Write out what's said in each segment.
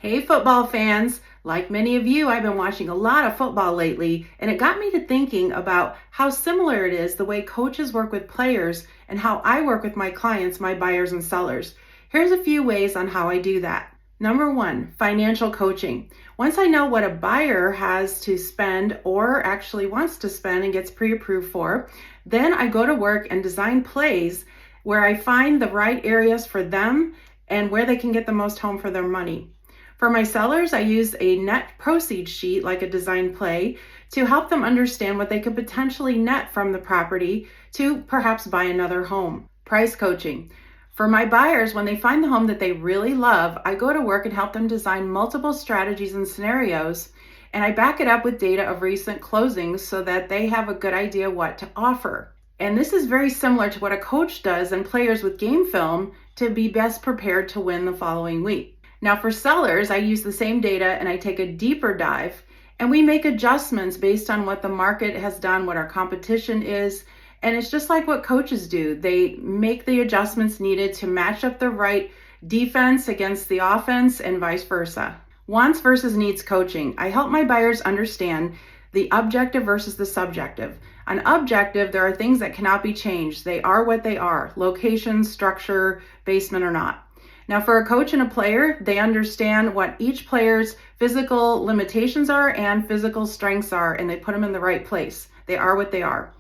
Hey, football fans. Like many of you, I've been watching a lot of football lately, and it got me to thinking about how similar it is the way coaches work with players and how I work with my clients, my buyers and sellers. Here's a few ways on how I do that. Number one, financial coaching. Once I know what a buyer has to spend or actually wants to spend and gets pre-approved for, then I go to work and design plays where I find the right areas for them and where they can get the most home for their money. For my sellers, I use a net proceeds sheet, like a design play, to help them understand what they could potentially net from the property to perhaps buy another home. Price coaching. For my buyers, when they find the home that they really love, I go to work and help them design multiple strategies and scenarios, and I back it up with data of recent closings so that they have a good idea what to offer. And this is very similar to what a coach does and players with game film to be best prepared to win the following week. Now for sellers, I use the same data and I take a deeper dive and we make adjustments based on what the market has done, what our competition is. And it's just like what coaches do. They make the adjustments needed to match up the right defense against the offense and vice versa. Wants versus needs coaching. I help my buyers understand the objective versus the subjective. On objective, there are things that cannot be changed. They are what they are, location, structure, basement or not. Now for a coach and a player, they understand what each player's physical limitations are and physical strengths are, and they put them in the right place. They are what they are.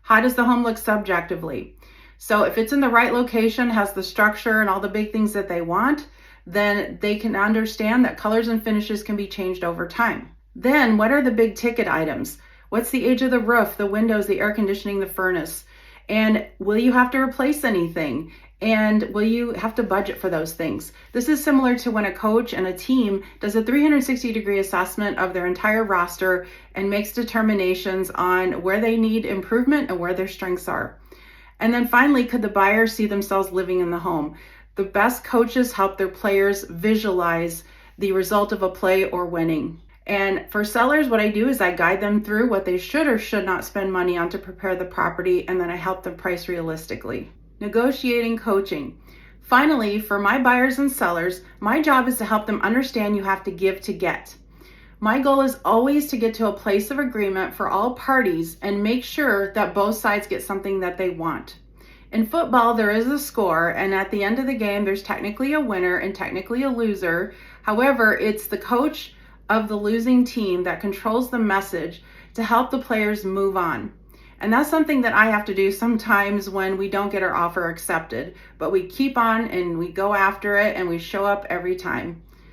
How does the home look subjectively? So if it's in the right location, has the structure and all the big things that they want, then they can understand that colors and finishes can be changed over time. Then what are the big ticket items? What's the age of the roof, the windows, the air conditioning, the furnace? And will you have to replace anything? And will you have to budget for those things? This is similar to when a coach and a team does a 360-degree assessment of their entire roster and makes determinations on where they need improvement and where their strengths are. And then finally, could the buyer see themselves living in the home? The best coaches help their players visualize the result of a play or winning. And for sellers, what I do is I guide them through what they should or should not spend money on to prepare the property, and then I help them price realistically. Negotiating coaching. Finally, for my buyers and sellers, my job is to help them understand you have to give to get. My goal is always to get to a place of agreement for all parties and make sure that both sides get something that they want. In football, there is a score, and at the end of the game, there's technically a winner and technically a loser. However, it's the coach of the losing team that controls the message to help the players move on. And that's something that I have to do sometimes when we don't get our offer accepted, but we keep on and we go after it and we show up every time.